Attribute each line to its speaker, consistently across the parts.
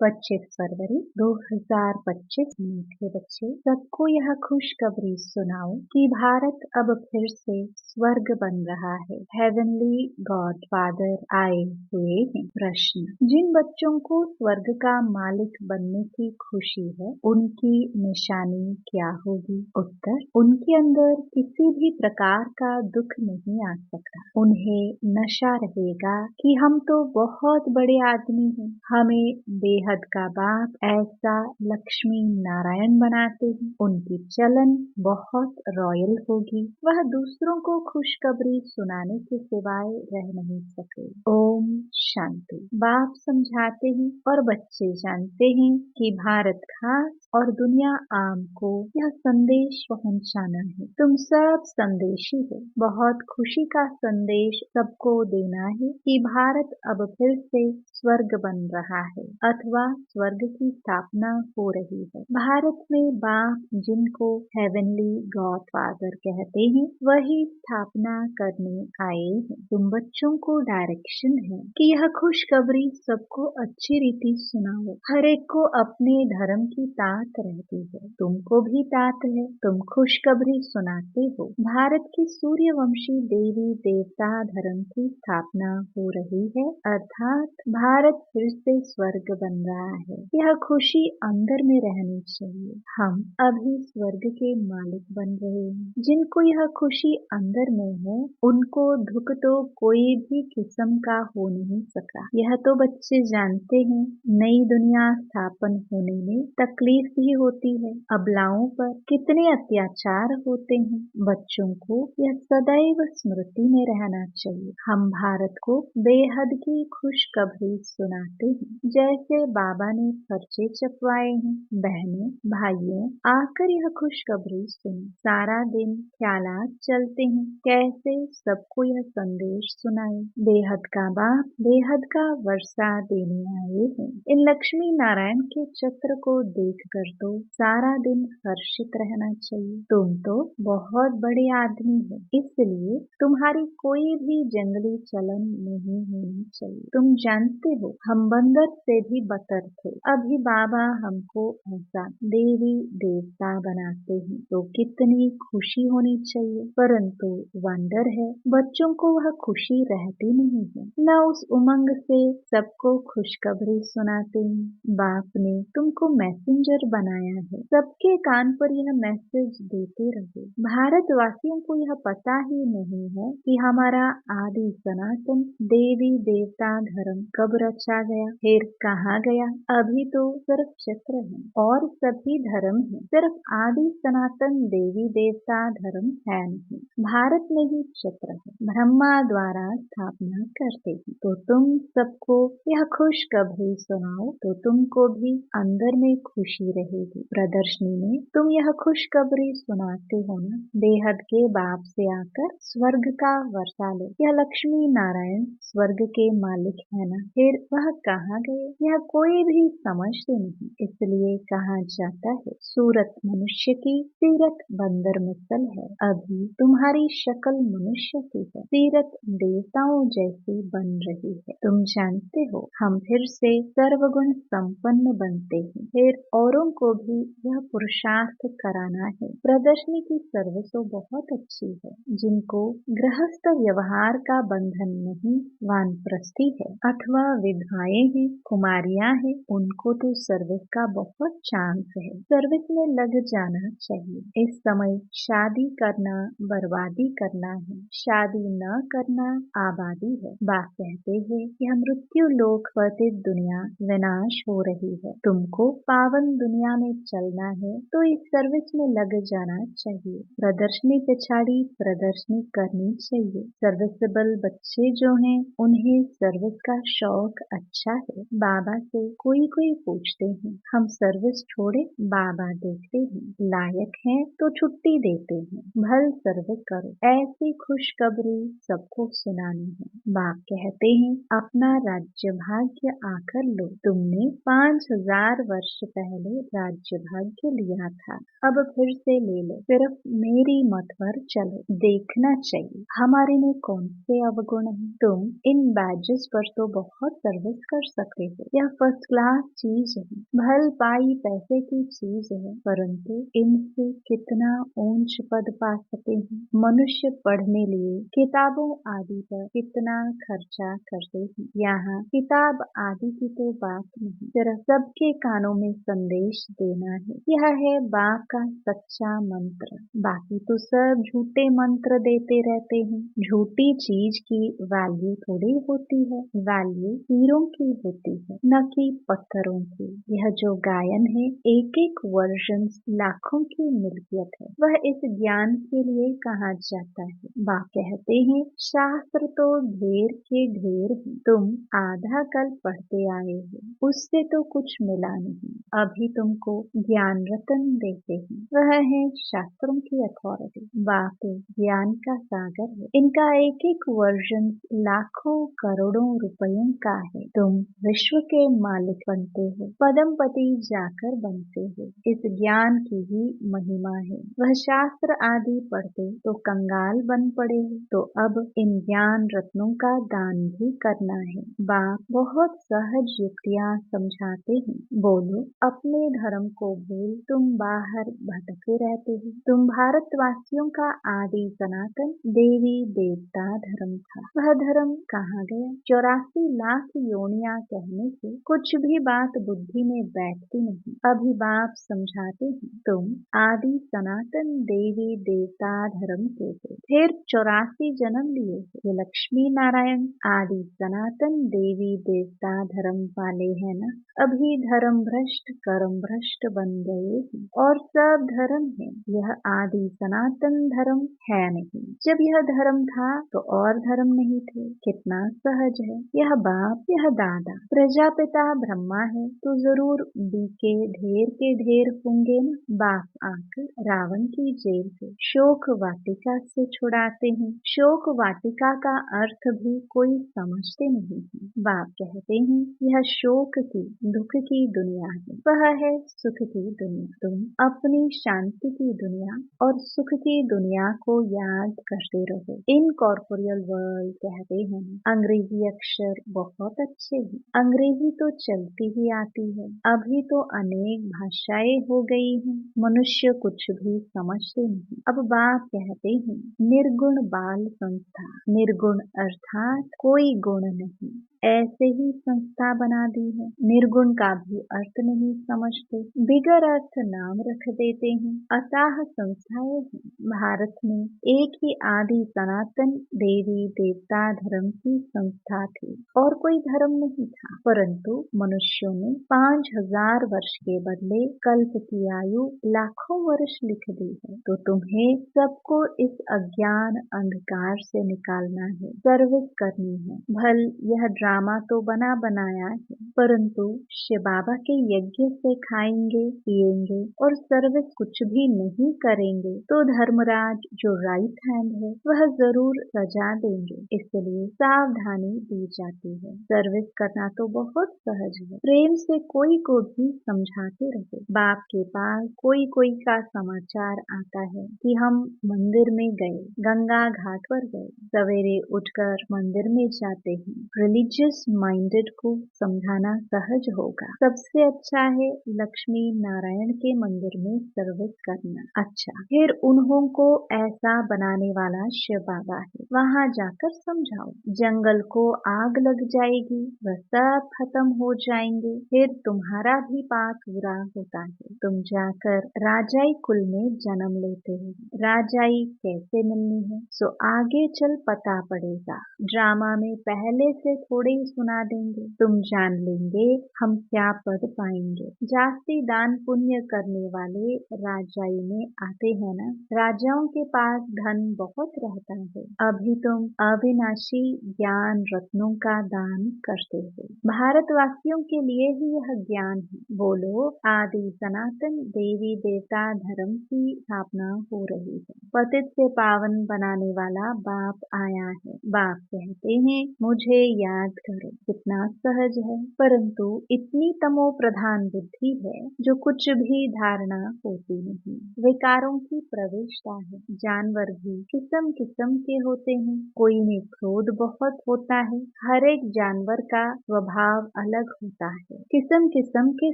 Speaker 1: 25 फरवरी 2025। मीठे बच्चे, सबको यह खुशखबरी सुनाओ कि भारत अब फिर से स्वर्ग बन रहा है। हेवनली गॉडफादर आए हुए हैं। प्रश्न: जिन बच्चों को स्वर्ग का मालिक बनने की खुशी है, उनकी निशानी क्या होगी? उत्तर: उनके अंदर किसी भी प्रकार का दुख नहीं आ सकता। उन्हें नशा रहेगा कि हम तो बहुत बड़े आदमी हैं, हमें बेहद का बाप ऐसा लक्ष्मी नारायण बनाते हैं। उनकी चलन बहुत रॉयल होगी। वह दूसरों को खुशखबरी सुनाने के सिवाय रह नहीं सके। ओम शांति। बाप समझाते हैं और बच्चे जानते हैं कि भारत खास और दुनिया आम को यह संदेश पहुंचाना है। तुम सब संदेशी हो। बहुत खुशी का संदेश सबको देना है कि भारत अब फिर से स्वर्ग बन रहा है अथवा स्वर्ग की स्थापना हो रही है। भारत में बाप जिनको हेवनली गॉडफादर कहते हैं, वही स्थापना करने आए हैं। तुम बच्चों को डायरेक्शन है कि यह खुशखबरी सबको अच्छी रीति सुनाओ। हर एक को अपने धर्म की तात रहती है, तुमको भी तात है। तुम खुशखबरी सुनाते हो। भारत की सूर्यवंशी देवी देवता धर्म की स्थापना हो रही है, अर्थात भारत फिर से स्वर्ग बन रहा है। यह खुशी अंदर में रहनी चाहिए। हम अभी स्वर्ग के मालिक बन रहे हैं। जिनको यह खुशी अंदर में है, उनको दुख तो कोई भी किस्म का हो नहीं सका। यह तो बच्चे जानते हैं। नई दुनिया स्थापन होने में तकलीफ भी होती है। अबलाओं पर कितने अत्याचार होते हैं। बच्चों को यह सदैव स्मृति में रहना चाहिए। हम भारत को बेहद की खुशखबरी सुनाते हैं। जैसे बाबा ने पर्चे छपवाए हैं। बहनों भाइयों, आकर यह खुशखबरी सुनो। सारा दिन ख्यालात चलते हैं कैसे सबको यह संदेश सुनाए। बेहद का बाप बेहद का वर्षा देने आए हैं। इन लक्ष्मी नारायण के चित्र को देखकर तो सारा दिन हर्षित रहना चाहिए। तुम तो बहुत बड़े आदमी हो, इसलिए तुम्हारी कोई भी जंगली चलन नहीं होनी चाहिए। तुम जानते हो हम बंदर से भी बदतर थे। अभी बाबा हमको ऐसा देवी देवता बनाते हैं तो कितनी खुशी होनी चाहिए। परंतु वंडर है, बच्चों को वह खुशी रहती नहीं है। न उस उमंग से सबको खुशखबरी सुनाते हैं। बाप ने तुमको मैसेंजर बनाया है, सबके कान पर यह मैसेज देते रहो। भारतवासियों को यह पता ही नहीं है कि हमारा आदि सनातन देवी देवता धर्म कब रचा गया, फिर कहाँ गया। अभी तो सिर्फ चित्र है और सभी धर्म है, सिर्फ आदि सनातन देवी देवता धर्म है नहीं। भारत में ही चित्र है, ब्रह्मा द्वारा स्थापना करते हैं। तो तुम सबको यह खुशखबरी सुनाओ तो तुमको भी अंदर में खुशी रहेगी। प्रदर्शनी में तुम यह खुशखबरी सुनाते हो ना, बेहद के बाप से आकर स्वर्ग का वर्षा लो। यह लक्ष्मी नारायण स्वर्ग के मालिक है ना, फिर वह कहाँ गए यह कोई भी समझते नहीं। इसलिए कहा जाता है सूरत मनुष्य की, सीरत बंदर मिसल है। अभी तुम्हारी शक्ल मनुष्य की है, सीरत देवताओं जैसी बन रही है। तुम जानते हो हम फिर से सर्वगुण संपन्न बनते हैं। फिर औरों को भी यह पुरुषार्थ कराना है। प्रदर्शनी की सर्विस तो बहुत अच्छी है। जिनको गृहस्थ व्यवहार का बंधन नहीं, वानप्रस्थी है अथवा विधवाएं हैं, कुमारियां हैं, उनको तो सर्विस का बहुत चांस है। सर्विस में लग जाना चाहिए। इस समय शादी करना बर्बादी करना है, शादी न करना आबादी है। बाप कहते हैं कि हम मृत्यु लोक पतित दुनिया विनाश हो रही है। तुमको पावन दुनिया में चलना है तो इस सर्विस में लग जाना चाहिए। प्रदर्शनी पिछाड़ी प्रदर्शनी करनी चाहिए। सर्विसेबल बच्चे जो हैं उन्हें सर्विस का शौक अच्छा है। बाबा से कोई कोई पूछते हैं हम सर्विस छोड़े, बाबा देखते हैं लायक हैं तो छुट्टी देते हैं, भल सर्विस करो। ऐसी खुशखबरी सबको सुनानी है। बाप कहते हैं अपना राज्य भाग्य आकर लो। तुमने 5000 वर्ष पहले राज्य भाग्य लिया था, अब फिर से ले लो। सिर्फ मेरी मत पर चलो। देखना चाहिए हमारे में कौन से अवगुण हैं। तुम इन बैजेस पर तो बहुत सर्विस कर सकते हो। यह फर्स्ट क्लास चीज है, भल पाई पैसे की चीज है, परंतु इनसे कितना ऊंच पद पा सकते हैं। मनुष्य पढ़ने लिए किताबों आदि पर कितना खर्चा करते हैं। यहाँ किताब आदि की तो बात नहीं, सिर्फ सबके कानों में संदेश देना है। यह है बाप का सच्चा मंत्र। बाकी तो सब झूठे मंत्र देते रहते हैं। झूठी चीज की वैल्यू थोड़ी होती है, वैल्यू हीरों की होती है, न कि पत्थरों की। यह जो गायन है, एक एक वर्जन लाखों की मिल्कियत है। वह इस ज्ञान के लिए कहा जाता है। बाप कहते हैं शास्त्र तो ढेर के ढेर है, तुम आधा कल पढ़ते आए हो, उससे तो कुछ मिला नहीं। अभी तुमको ज्ञान रतन देते हैं, वह है शास्त्रों की अथॉरिटी। बाप ज्ञान का सागर है। इनका एक एक वर्जन लाखों करोड़ों रुपयों का है। तुम विश्व के मालिक बनते हो, पदमपति जाकर बनते हो। इस ज्ञान की ही महिमा है। वह शास्त्र आदि पढ़ते तो कंगाल बन पड़े हो, तो अब इन ज्ञान रत्नों का दान भी करना है। बाप बहुत सहज युक्तियाँ समझाते हैं। बोलो अपने धर्म को भूल तुम बाहर भटके रहते हो। तुम भारतवासियों का आदि सनातन देवी देवता धर्म था, वह धर्म कहाँ गया? 84 लाख योनियां कहने से कुछ भी बात बुद्धि में बैठती नहीं। अभी बाप समझाते हैं तुम आदि सनातन देवी देवता धर्म के थे, फिर 84 जन्म लिए। ये लक्ष्मी नारायण आदि सनातन देवी देवता धर्म वाले हैं ना। अभी धर्म भ्रष्ट कर्म भ्रष्ट बन गए हैं और सब धर्म है। यह आदि सनातन धर्म है नहीं। जब यह धर्म था तो और धर्म नहीं थे। कितना सहज है। यह बाप यह दादा प्रजापिता ब्रह्मा है तो जरूर बीके ढेर के ढेर होंगे न। बाप आकर रावण की जेल से शोक वाटिका से छुड़ाते हैं। शोक वाटिका का अर्थ भी कोई समझते नहीं है। बाप कहते हैं यह शोक की दुख की दुनिया है, वह है सुख की दुनिया। तुम अपनी शांति की दुनिया और सुख की दुनिया को याद करते रहो। इनकॉर्पोरियल वर्ल्ड कहते हैं। अंग्रेजी अक्षर बहुत अच्छे हैं, अंग्रेजी तो चलती ही आती है। अभी तो अनेक भाषाएं हो गई हैं, मनुष्य कुछ भी समझते नहीं। अब बाप कहते हैं निर्गुण बाल संस्था, निर्गुण अर्थात कोई गुण नहीं, ऐसे ही संस्था बना दी है। निर्गुण का भी अर्थ नहीं समझते, बिगर अर्थ नाम रख देते हैं। अताह संस्थाएं हैं। भारत में एक ही आदि सनातन देवी देवता धर्म की संस्था थी और कोई धर्म नहीं था, परंतु मनुष्यों ने 5000 वर्ष के बदले कल्प की आयु लाखों वर्ष लिख दी है। तो तुम्हें सबको इस अज्ञान अंधकार से निकालना है, सर्विस करनी है। भल यह ड्रामा तो बना बनाया है, परंतु शिव बाबा के यज्ञ से खाएंगे पिएंगे और सर्विस कुछ भी नहीं करेंगे तो धर्मराज जो राइट हैंड है वह जरूर सजा देंगे। इसलिए सावधानी दी जाती है। सर्विस करना तो बहुत सहज है। प्रेम से कोई को भी समझाते रहो। बाप के पास कोई कोई का समाचार आता है कि हम मंदिर में गए, गंगा घाट पर गए, सवेरे उठकर मंदिर में जाते हैं। रिलीजियस माइंडेड को समझाना सहज होगा। सबसे अच्छा है लक्ष्मी नारायण के मंदिर में सर्विस करना। अच्छा, फिर उन्हों को ऐसा बनाने वाला शिव बाबा है, वहाँ जाकर समझाओ। जंगल को आग लग जाएगी, वह सब खत्म हो जाएंगे, फिर तुम्हारा भी पाप पूरा होता है। तुम जाकर राजाई कुल में जन्म लेते हो। राजाई कैसे मिलनी है सो आगे चल पता पड़ेगा। ड्रामा में पहले से थोड़े ही सुना देंगे, तुम जान लेंगे हम क्या पद पाएंगे। जास्ती दान पुण्य करने वाले राजाई में आते हैं ना। राजाओं के पास धन बहुत रहता है। अभी तुम अविनाशी ज्ञान रत्नों का दान करते हो। भारतवासियों के लिए ही यह ज्ञान है। बोलो आदि सनातन देवी देवता धर्म की स्थापना हो रही है। पतित से पावन बनाने वाला बाप आया है। बाप कहते हैं मुझे याद याद करो। कितना सहज है, परंतु इतनी तमो प्रधान बुद्धि है जो कुछ भी धारणा होती नहीं। विकारों की प्रवेशता है। जानवर भी किस्म किस्म के होते हैं। कोई में क्रोध बहुत होता है। हर एक जानवर का स्वभाव अलग होता है। किस्म किस्म के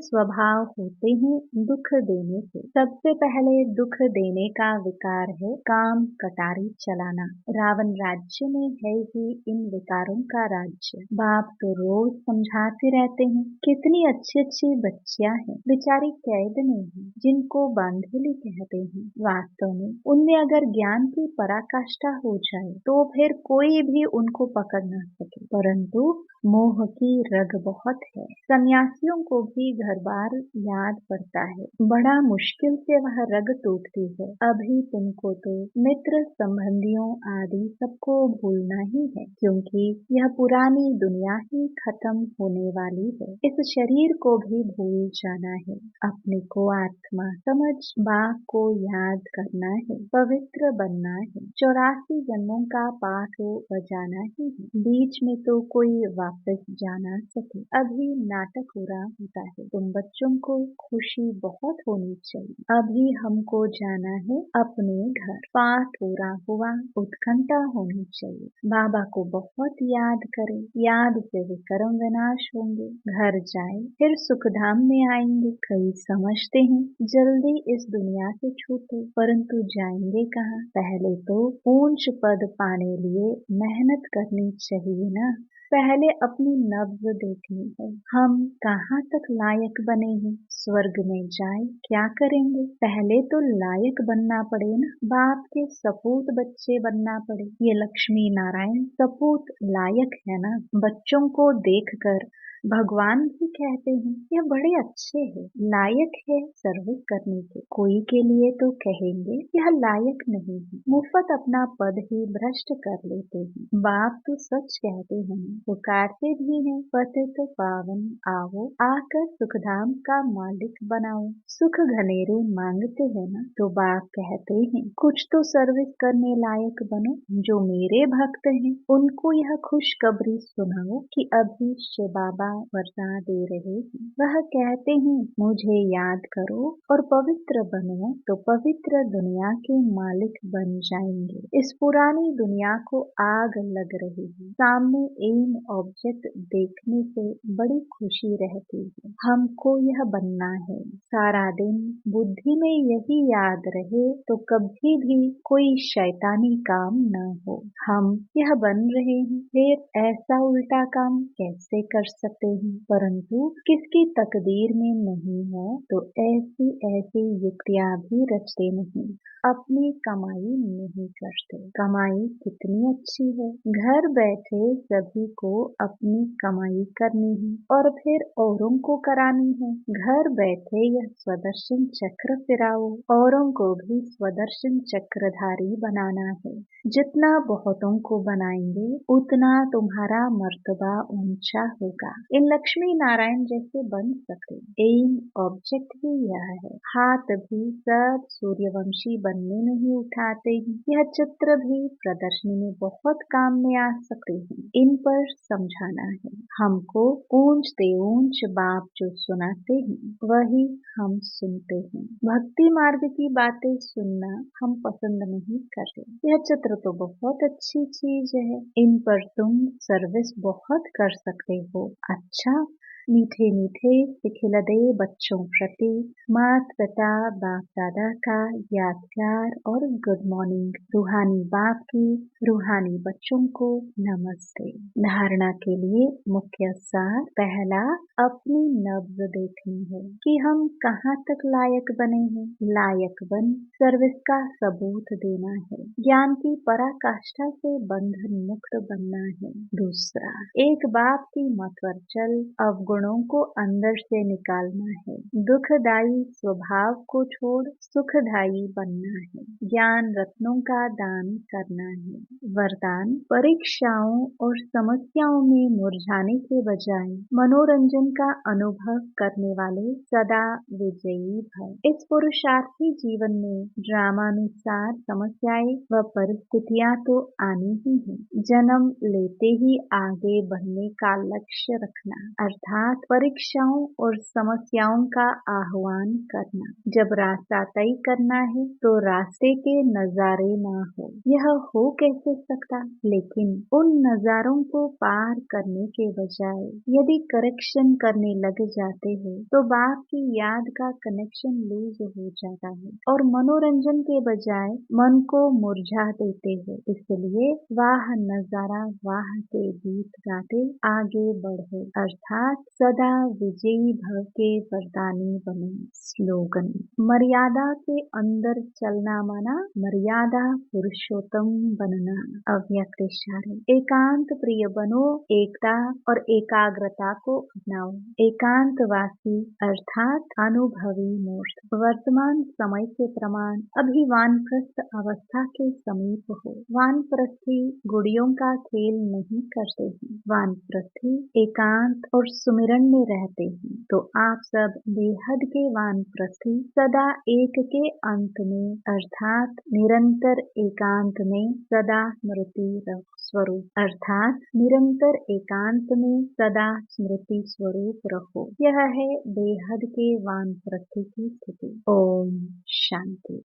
Speaker 1: स्वभाव होते हैं दुख देने के। सबसे पहले दुख देने का विकार है काम कटारी चलाना। रावण राज्य में है ही इन विकारों का राज्य। बाप तो रोज समझाते रहते हैं। कितनी अच्छी अच्छी बच्चियां हैं, बेचारी कैद में है, जिनको बांधेली कहते हैं। वास्तव में उनमें अगर ज्ञान की पराकाष्ठा हो जाए तो फिर कोई भी उनको पकड़ ना सके, परंतु मोह की रग बहुत है। सन्यासियों को भी घर बार याद पड़ता है। बड़ा मुश्किल से वह रग टूटती है। अभी तुमको तो मित्र संबंधियों आदि सबको भूलना ही है, क्योंकि यह पुरानी दुनिया ही खत्म होने वाली है। इस शरीर को भी भूल जाना है। अपने को आत्मा समझ बाप को याद करना है। पवित्र बनना है। 84 जन्मों का पाठ बजाना ही है। बीच में तो कोई वापस जा ना सके। अभी नाटक हो रहा होता है। तुम बच्चों को खुशी बहुत होनी चाहिए। अभी हमको जाना है अपने घर। पाठ पूरा हुआ, उत्कंठा होनी चाहिए। बाबा को बहुत याद करें। याद से विकर्म विनाश होंगे। घर जाए फिर सुखधाम में आएंगे। कई समझते हैं जल्दी इस दुनिया से छूटे, परंतु जाएंगे कहाँ। पहले तो ऊंच पद पाने लिए मेहनत करनी चाहिए ना। पहले अपनी नब्ज देखनी है। हम कहाँ तक लायक बने हैं। स्वर्ग में जाए क्या करेंगे। पहले तो लायक बनना पड़े ना। बाप के सपूत बच्चे बनना पड़े। ये लक्ष्मी नारायण सपूत लायक है ना। बच्चों को देखकर भगवान भी कहते हैं यह बड़े अच्छे हैं, लायक है सर्विस करने के। कोई के लिए तो कहेंगे यह लायक नहीं है। मुफ्त अपना पद ही भ्रष्ट कर लेते हैं। बाप तो सच कहते हैं, पुकारते भी हैं, पतित पावन आओ, आकर सुखधाम का मालिक बनाओ। सुख घनेरे मांगते हैं ना, तो बाप कहते हैं कुछ तो सर्विस करने लायक बनो। जो मेरे भक्त हैं उनको यह खुशखबरी सुनाओ कि अभी शिव बाबा वर्षा दे रहे हैं। वह कहते हैं मुझे याद करो और पवित्र बनो तो पवित्र दुनिया के मालिक बन जाएंगे। इस पुरानी दुनिया को आग लग रही है। सामने एम ऑब्जेक्ट देखने से बड़ी खुशी रहती है। हमको यह बनना है। सारा दिन बुद्धि में यही याद रहे तो कभी भी कोई शैतानी काम न हो। हम यह बन रहे हैं, फिर ऐसा उल्टा काम कैसे कर सकते हैं। परंतु किसकी तकदीर में नहीं है तो ऐसी ऐसी युक्तियां भी रचते नहीं। अपनी कमाई नहीं करते। कमाई कितनी अच्छी है। घर बैठे सभी को अपनी कमाई करनी है और फिर औरों को करानी है। घर बैठे यह स्वदर्शन चक्र फिराओ, औरों को भी स्वदर्शन चक्रधारी बनाना है। जितना बहुतों को बनाएंगे उतना तुम्हारा मर्तबा ऊंचा होगा। इन लक्ष्मी नारायण जैसे बन सके। एम ऑब्जेक्ट ही यह है। हाथ भी सब सूर्यवंशी बनने में ही उठाते हैं। यह चित्र भी प्रदर्शनी में बहुत काम में आ सकते हैं। इन पर समझाना है। हमको ऊंच ते ऊंच बाप जो सुनाते हैं वही हम सुनते हैं। भक्ति मार्ग की बातें सुनना हम पसंद नहीं करते। यह चित्र तो बहुत अच्छी चीज है। इन पर तुम सर्विस बहुत कर सकते हो। अच्छा, मीठे मीठे सिखिलदे बच्चों प्रति माता पिता बाप दादा का याद प्यार और गुड मॉर्निंग। रूहानी बाप की रूहानी बच्चों को नमस्ते। धारणा के लिए मुख्य सार। पहला, अपनी नब्ज देखनी है कि हम कहाँ तक लायक बने हैं। लायक बन सर्विस का सबूत देना है। ज्ञान की पराकाष्ठा से बंधन मुक्त बनना है। दूसरा, एक बाप की मत पर चल, अवगुण क्षणों को अंदर से निकालना है। दुखदायी स्वभाव को छोड़ सुखदायी बनना है। ज्ञान रत्नों का दान करना है। वरदान, परीक्षाओं और समस्याओं में मुरझाने के बजाय मनोरंजन का अनुभव करने वाले सदा विजयी भव। इस पुरुषार्थी जीवन में ड्रामानुसार समस्याएं व परिस्थितियां तो आनी ही हैं। जन्म लेते ही आगे बढ़ने का लक्ष्य रखना, अर्थात परीक्षाओं और समस्याओं का आह्वान करना। जब रास्ता तय करना है तो रास्ते के नजारे ना हो, यह हो कैसे सकता। लेकिन उन नजारों को पार करने के बजाय यदि करेक्शन करने लग जाते हैं तो बाप की याद का कनेक्शन लूज हो जाता है और मनोरंजन के बजाय मन को मुरझा देते हैं। इसलिए वाह नजारा वाह के गीत गाते आगे बढ़े, अर्थात सदा विजयी भव के वरदानी बने। स्लोगन, मर्यादा के अंदर चलना माना मर्यादा पुरुषोत्तम बनना। अव्यक्त इशारे, एकांत प्रिय बनो, एकता और एकाग्रता को अपनाओ। एकांतवासी अर्थात अनुभवी मूर्त। वर्तमान समय के प्रमाण अभी वानप्रस्थ अवस्था के समीप हो। वानप्रस्थी गुड़ियों का खेल नहीं करते हैं। वानप्रस्थी एकांत और सुमिरन में रहते हैं। तो आप सब बेहद के वानप्रस्थी सदा एक के अंत में अर्थात निरंतर एकांत में सदा स्मृति स्वरूप, अर्थात निरंतर एकांत में सदा स्मृति स्वरूप रहो। यह है बेहद के वानप्रस्थी की स्थिति। ओम शांति।